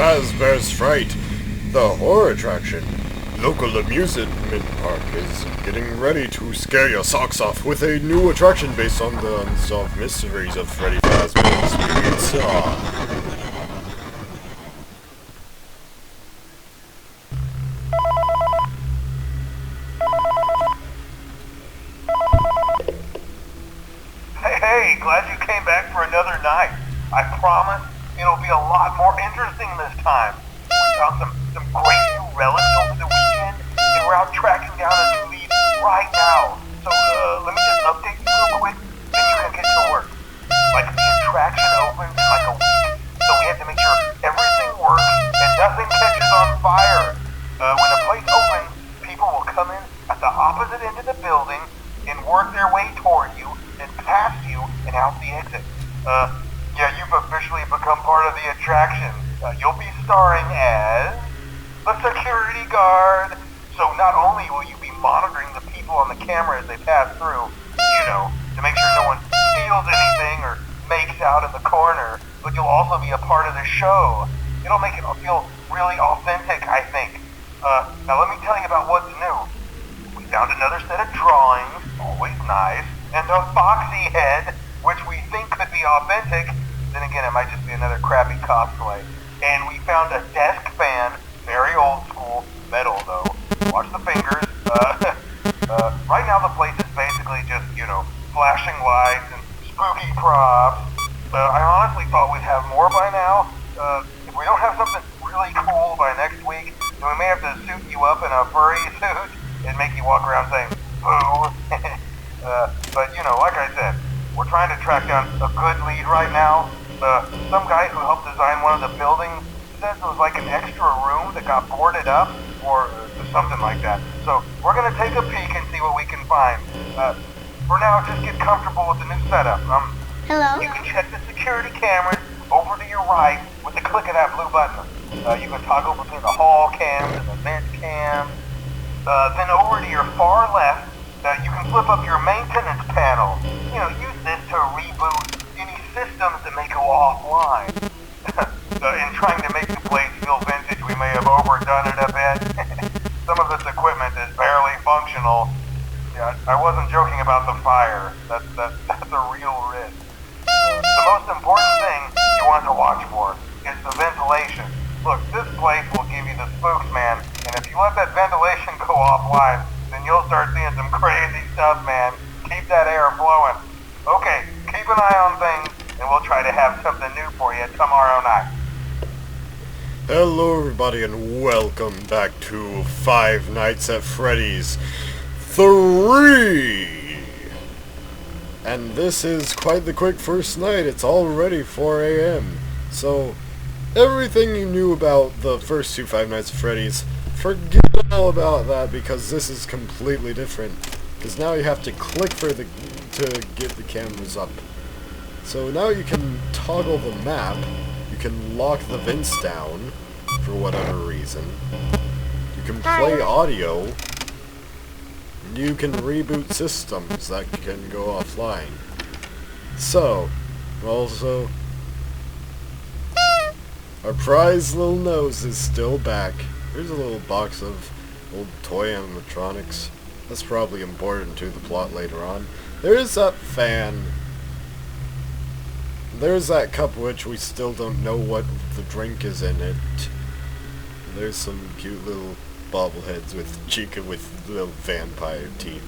Fazbear's Fright, the horror attraction. Local amusement park is getting ready to scare your socks off with a new attraction based on the unsolved mysteries of Freddy Fazbear's Pizza. Hey, glad you came back for another night. I promise it'll be a lot more interesting this time. We found some great new relics over the weekend, and we're out tracking down a new lead right now. So, let me just update you real quick, then you can get to work. Like, the attraction opens in like a week, so we have to make sure everything works and nothing catches on fire. When the place opens, people will come in at the opposite end of the building and work their way toward you, and past you, and out the exit. Yeah, you've officially become part of the attraction. You'll be starring as the security guard. So not only will you be monitoring the people on the camera as they pass through, to make sure no one steals anything or makes out in the corner, but you'll also be a part of the show. It'll make it feel really authentic, I think. Now let me tell you about what's new. We found another set of drawings, always nice, and a foxy head, which we think could be authentic. Then again, it might just be another crappy cosplay. And we found a desk fan, very old school, metal though. Watch the fingers. Right now the place is basically just, flashing lights and spooky props. I honestly thought we'd have more by now. If we don't have something really cool by next week, then we may have to suit you up in a furry suit and make you walk around saying, boo. But, like I said, we're trying to track down a good lead right now. Some guy who helped design one of the buildings says it was like an extra room that got boarded up, or something like that. So we're going to take a peek and see what we can find. For now, just get comfortable with the new setup. Hello? You can check the security cameras over to your right with the click of that blue button. You can toggle between the hall cams and the vent cams. Then over to your far left, you can flip up your maintenance panel. Use this to reboot any systems that may go offline. In trying to make the place feel vintage, we may have overdone it a bit. Some of this equipment is barely functional. Yeah, I wasn't joking about the fire. That's a real risk. The most important thing you want to watch for is the ventilation. Look, this place will give you the spooks, man, and if you let that ventilation go offline, then you'll start seeing some crazy stuff, man. Keep that air flowing. Okay, keep an eye on things, and we'll try to have something new for you tomorrow night. Hello everybody and welcome back to Five Nights at Freddy's 3! And this is quite the quick first night. It's already 4 a.m. So, everything you knew about the first two Five Nights at Freddy's, forget all about that because this is completely different. Because now you have to click to get the cameras up. So now you can toggle the map, you can lock the vents down for whatever reason, you can play audio, and you can reboot systems that can go offline. So, also, our prized little nose is still back. Here's a little box of old toy animatronics. That's probably important to the plot later on. There's that fan. There's that cup which we still don't know what the drink is in it. There's some cute little bobbleheads with Chica with little vampire teeth.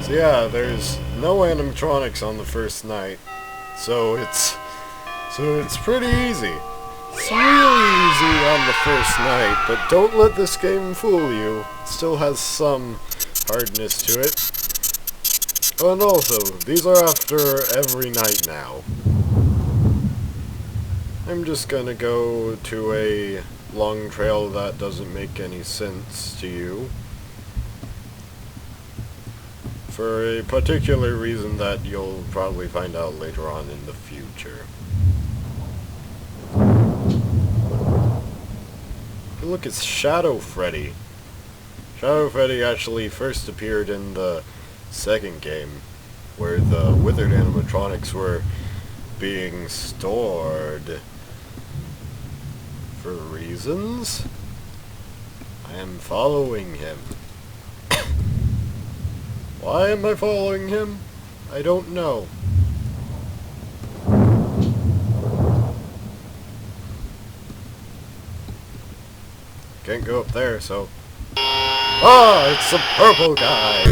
So yeah, there's no animatronics on the first night. So it's pretty easy. It's really easy on the first night, but don't let this game fool you. It still has some hardness to it. And also, these are after every night now. I'm just gonna go to a long trail that doesn't make any sense to you. For a particular reason that you'll probably find out later on in the future. Look, it's Shadow Freddy. Shadow Freddy actually first appeared in the second game, where the withered animatronics were being stored. for reasons. I am following him. Why am I following him? I don't know. Can't go up there, so... Ah, it's the purple guy!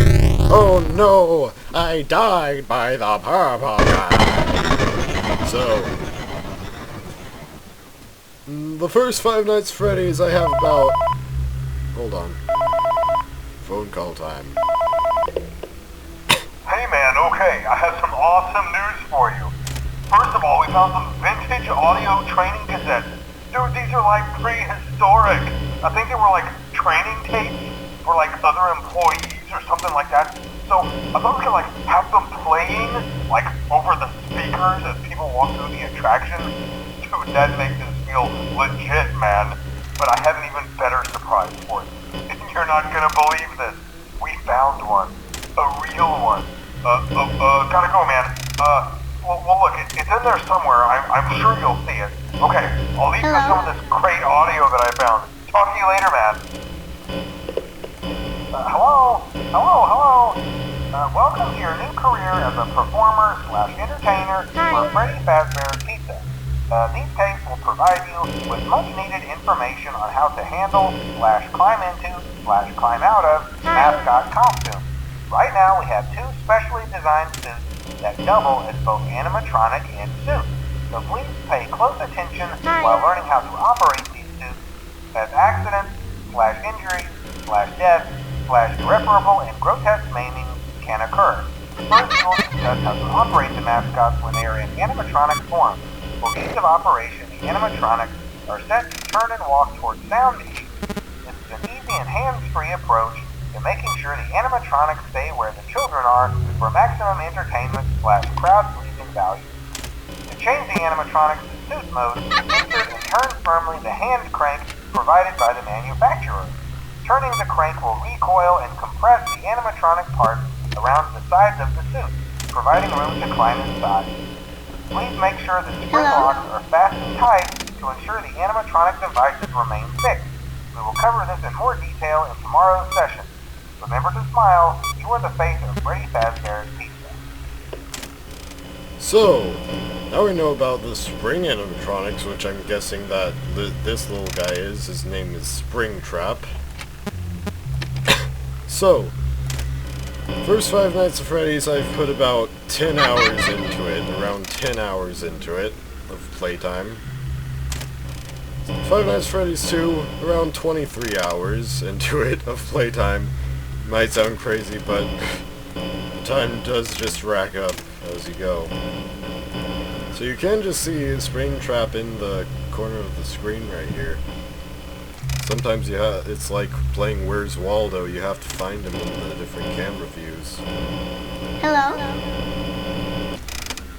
Oh no! I died by the purple guy! So... the first Five Nights at Freddy's I have about... Hold on. Phone call time. Hey man, okay, I have some awesome news for you. First of all, we found some vintage audio training cassettes. Dude, these are like prehistoric. I think they were like training tapes for like other employees or something like that. So I thought we could like have them playing like over the speakers as people walk through the attraction. Dude, that makes us feel legit, man. But I have an even better surprise for you. You're not gonna believe this. We found one. A real one. Gotta go, man. Well look, it's in there somewhere. I'm sure you'll see it. Okay, I'll leave you with some of this great audio that I found. Talk to you later, man. Hello? Welcome to your new career as a performer/entertainer for Freddy Fazbear's Pizza. These tapes will provide you with much-needed information on how to handle/climb into/climb out of mascot costumes. Right now, we have two specially designed suits that double as both animatronic and suit. So please pay close attention while learning how to operate these suits, as accidents/injuries/death/irreparable and grotesque maiming can occur. First, we will discuss how to operate the mascots when they are in animatronic form. For ease of operation, the animatronics are set to turn and walk towards sound cues. This is an easy and hands-free approach to making sure the animatronics stay where the children are for maximum entertainment/crowd-pleasing value. To change the animatronics to suit mode, insert and turn firmly the hand crank provided by the manufacturer. Turning the crank will recoil and compress the animatronic parts around the sides of the suit, providing room to climb inside. Please make sure the spring locks are fastened tight to ensure the animatronic devices remain fixed. We will cover this in more detail in tomorrow's session. Remember to smile. You are the face of Freddy Fazbear's Pizza. So, now we know about the spring animatronics, which I'm guessing that this little guy is. His name is Springtrap. So, first Five Nights at Freddy's, I've put about 10 hours into it, around 10 hours into it, of playtime. Five Nights at Freddy's 2, around 23 hours into it, of playtime. Might sound crazy, but time does just rack up as you go. So you can just see Springtrap in the corner of the screen right here. Sometimes it's like playing Where's Waldo, you have to find him in the different camera views. Hello?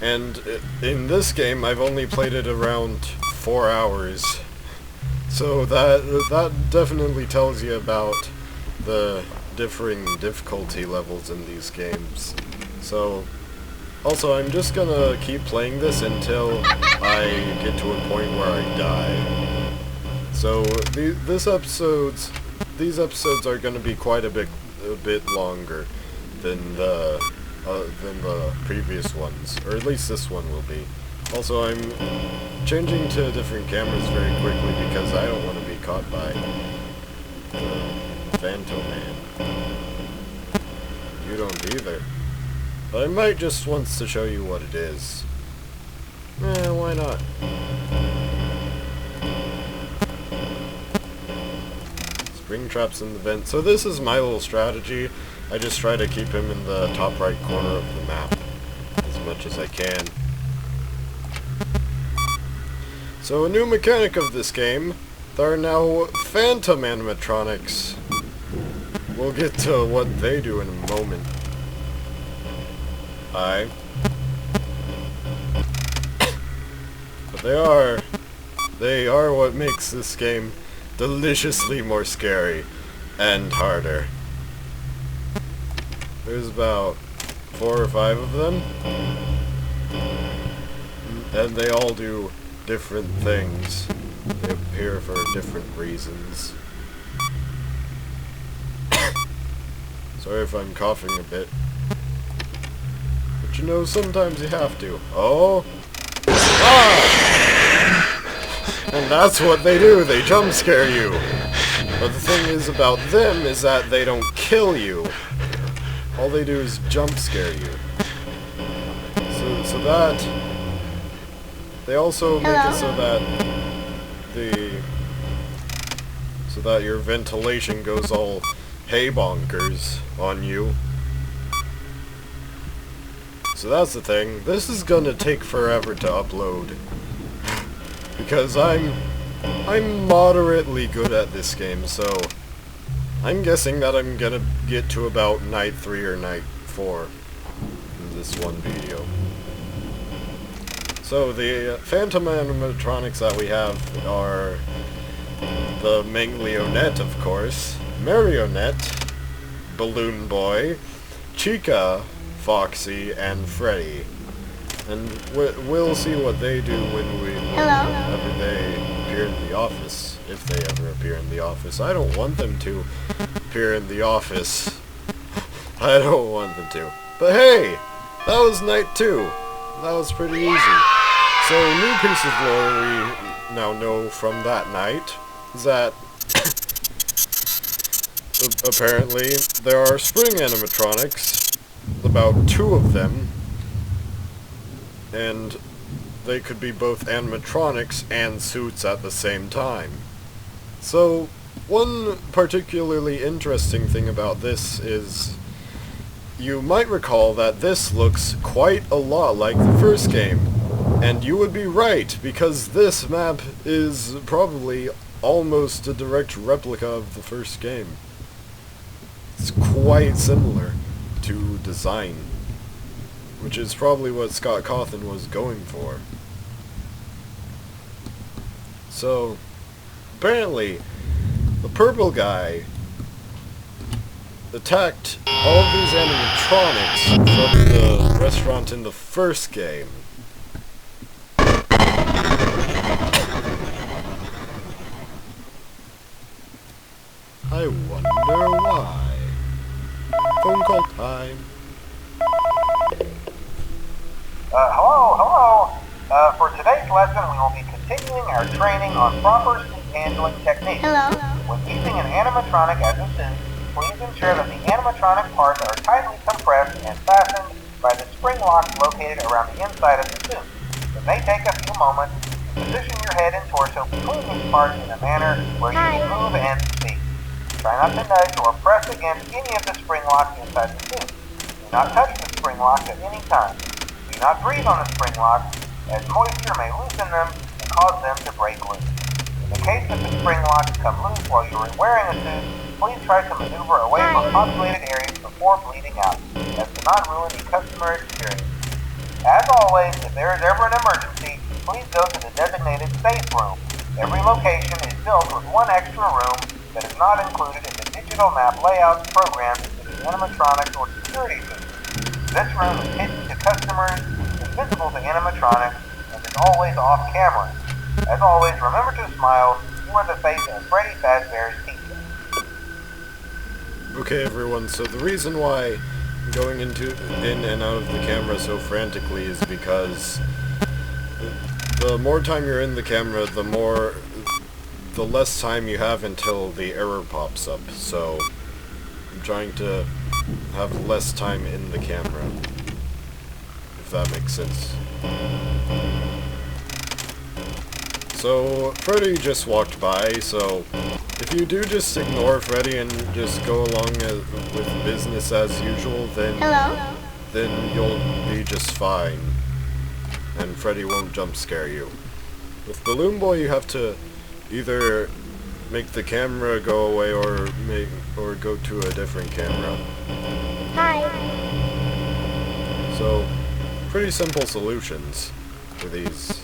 And in this game, I've only played it around 4 hours. So that definitely tells you about the differing difficulty levels in these games. So, also, I'm just gonna keep playing this until I get to a point where I die. So these episodes are going to be quite a bit longer than the previous ones, or at least this one will be. Also, I'm changing to different cameras very quickly because I don't want to be caught by the Phantom Man. You don't either. But I might just wants to show you what it is. Why not? Springtrap's in the vent. So this is my little strategy. I just try to keep him in the top right corner of the map as much as I can. So a new mechanic of this game, there are now Phantom animatronics. We'll get to what they do in a moment. But they are what makes this game deliciously more scary and harder. There's about 4 or 5 of them, and they all do different things. They appear for different reasons. Sorry if I'm coughing a bit. But you know, sometimes you have to. Oh! Ah! And that's what they do, they jump scare you. But the thing is about them is that they don't kill you. All they do is jump scare you. So that... They also make it so that so that your ventilation goes all hay bonkers on you. So that's the thing. This is gonna take forever to upload. Because I'm moderately good at this game, so I'm guessing that I'm gonna get to about night 3 or night 4 in this one video. So the phantom animatronics that we have are the Manglionette, of course, Marionette, Balloon Boy, Chica, Foxy, and Freddy. And we'll see what they do whenever they appear in the office, if they ever appear in the office. I don't want them to appear in the office. I don't want them to. But hey, that was night 2. That was pretty easy. So, new piece of lore we now know from that night is that apparently there are spring animatronics, about 2 of them, and they could be both animatronics and suits at the same time. So, one particularly interesting thing about this is you might recall that this looks quite a lot like the first game. And you would be right, because this map is probably almost a direct replica of the first game. It's quite similar to design, which is probably what Scott Cawthon was going for. So, apparently, the purple guy attacked all of these animatronics from the restaurant in the first game. I wonder why. Phone call time. Hello. For today's lesson, we will be continuing our training on proper suit handling techniques. Hello. When using an animatronic as a suit, please ensure that the animatronic parts are tightly compressed and fastened by the spring locks located around the inside of the suit. It may take a few moments to position your head and torso between these parts in a manner where you can move and speak. Try not to nudge or press against any of the spring locks inside the suit. Do not touch the spring locks at any time. Do not breathe on the spring locks, as moisture may loosen them and cause them to break loose. In the case that the spring locks come loose while you are wearing a suit, please try to maneuver away from populated areas before bleeding out, as to not ruin the customer experience. As always, if there is ever an emergency, please go to the designated safe room. Every location is built with one extra room that is not included in the digital map layouts programmed into the animatronics or security system. This room is hidden to customers, invisible to animatronics, and is always off camera. As always, remember to smile. You are the face of Freddy Fazbear's Pizza. Okay, everyone, so the reason why I'm going in and out of the camera so frantically is because the more time you're in the camera, the less time you have until the error pops up, so I'm trying to have less time in the camera, if that makes sense. So, Freddy just walked by, so if you do just ignore Freddy and just go along with business as usual, then you'll be just fine, and Freddy won't jump scare you. With Balloon Boy, you have to either make the camera go away or go to a different camera. Hi. So, pretty simple solutions for these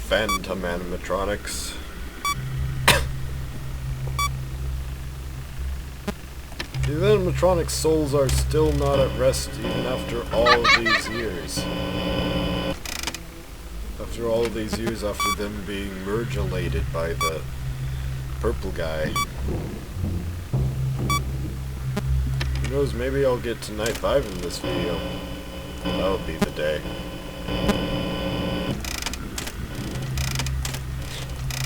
phantom animatronics. These animatronic souls are still not at rest even after all of these years. A After all these years, after them being mergulated by the purple guy. Who knows, maybe I'll get to night 5 in this video. That would be the day.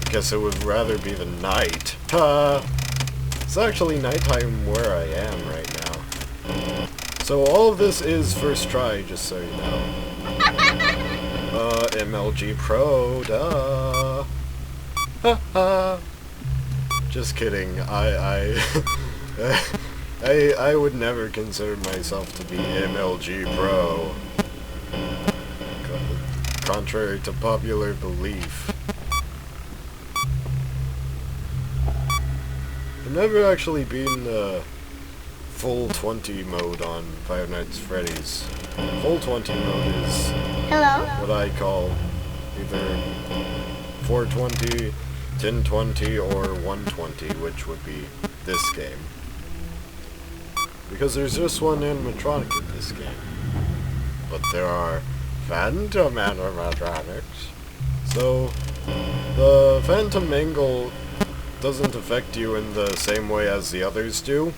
I guess it would rather be the night. It's actually nighttime where I am right now. So all of this is first try, just so you know. MLG Pro, duh. Just kidding. I would never consider myself to be MLG Pro. Contrary to popular belief. I've never actually been full 20 mode on Five Nights at Freddy's. Full 20 mode is what I call either 420, 1020, or 120, which would be this game. Because there's just one animatronic in this game. But there are phantom animatronics. So, the phantom angle doesn't affect you in the same way as the others do.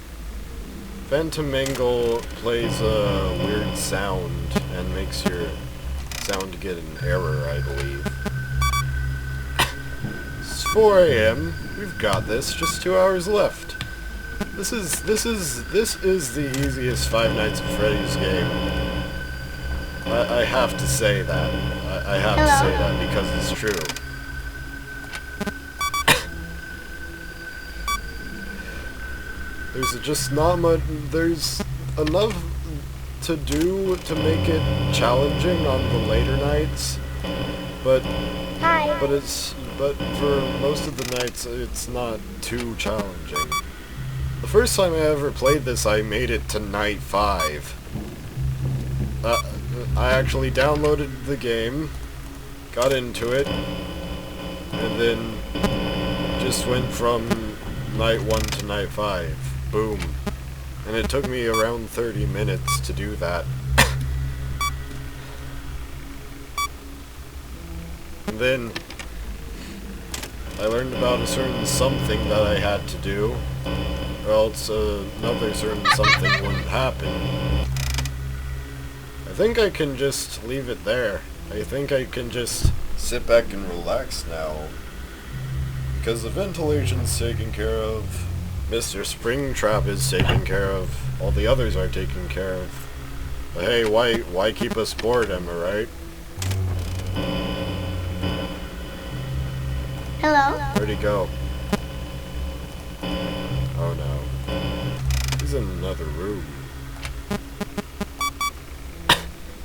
Phantom angle plays a weird sound and makes your sound get an error, I believe. It's 4 AM. We've got this. Just 2 hours left. This is the easiest Five Nights at Freddy's game. I have to say that. I have to say that because it's true. There's just not much. There's enough to do to make it challenging on the later nights, but for most of the nights it's not too challenging. The first time I ever played this, I made it to night 5. I actually downloaded the game, got into it, and then just went from night 1 to night 5. Boom. And it took me around 30 minutes to do that. And then I learned about a certain something that I had to do, or else another certain something wouldn't happen. I think I can just leave it there. I think I can just sit back and relax now. Because the ventilation's taken care of. Mr. Springtrap is taken care of. All the others are taken care of. But hey, why keep us bored, am I right? Hello? Where'd he go? Oh no. He's in another room.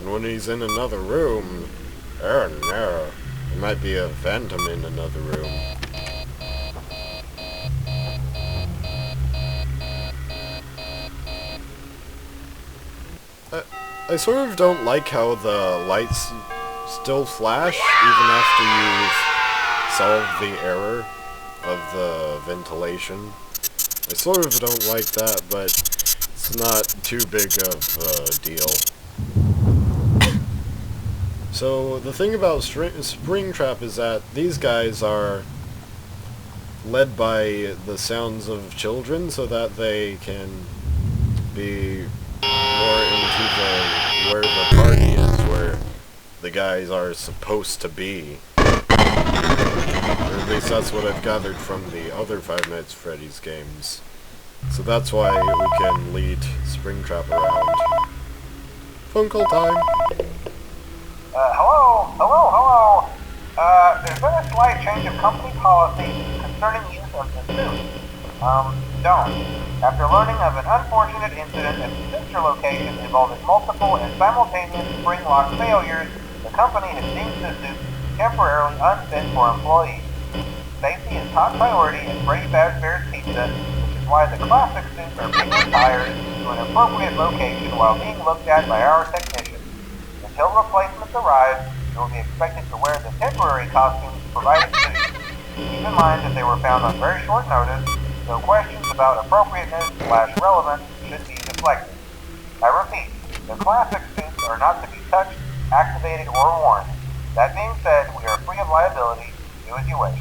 And when he's in another room, oh no, there might be a phantom in another room. I sort of don't like how the lights still flash even after you've solved the error of the ventilation. I sort of don't like that, but it's not too big of a deal. So the thing about Springtrap is that these guys are led by the sounds of children so that they can be more into where the party is, where the guys are supposed to be. Or at least that's what I've gathered from the other Five Nights at Freddy's games. So that's why we can lead Springtrap around. Phone call time. Hello. There's been a slight change of company policy concerning use of the suit. Don't. After learning of an unfortunate incident at the sister location involving multiple and simultaneous spring lock failures, the company has deemed the suit temporarily unfit for employees. Safety is top priority at Freddy Fazbear's Pizza, which is why the classic suits are being retired to an appropriate location while being looked at by our technicians. Until replacements arrive, you will be expected to wear the temporary costumes provided to you. Keep in mind that they were found on very short notice, so questions about appropriateness/relevance should be deflected. I repeat, the classic suits are not to be touched, activated, or worn. That being said, we are free of liability. Do as you wish.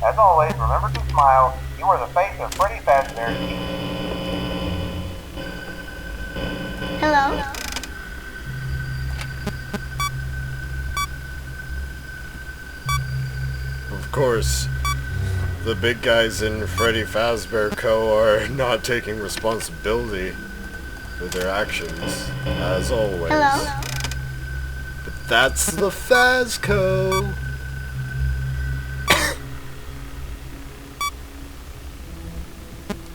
As always, remember to smile. You are the face of Freddy Fazbear's Team. Hello? Of course, the big guys in Freddy Fazbear Co. are not taking responsibility for their actions, as always. Hello? But that's the Fazco.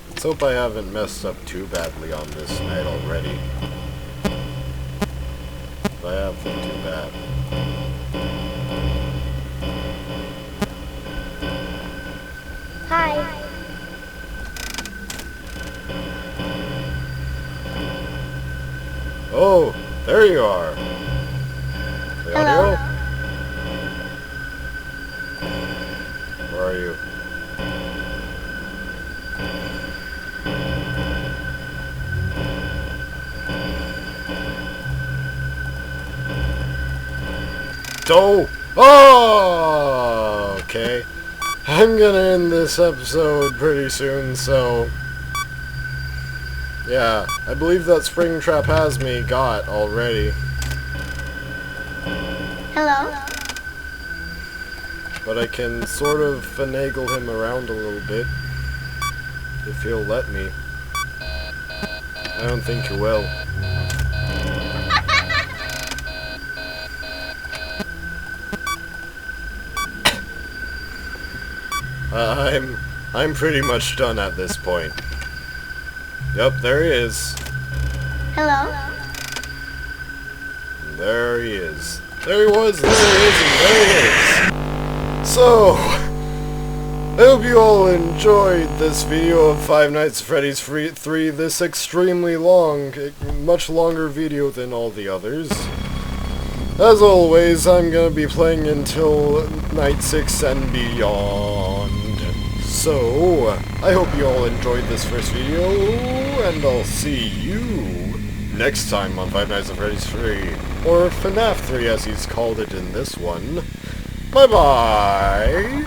Let's hope I haven't messed up too badly on this night already. If I have, then too bad. Hi. Oh, there you are. Hello? Leonio? Where are you? Oh! Okay. I'm gonna end this episode pretty soon, so... yeah, I believe that Springtrap has me got already. Hello? But I can sort of finagle him around a little bit. If he'll let me. I don't think he will. I'm pretty much done at this point. Yep, there he is. Hello? There he is. There he was, there he is, and there he is. So, I hope you all enjoyed this video of Five Nights at Freddy's 3, this extremely long, much longer video than all the others. As always, I'm gonna be playing until Night 6 and beyond. So, I hope you all enjoyed this first video, and I'll see you next time on Five Nights at Freddy's 3, or FNAF 3 as he's called it in this one. Bye-bye!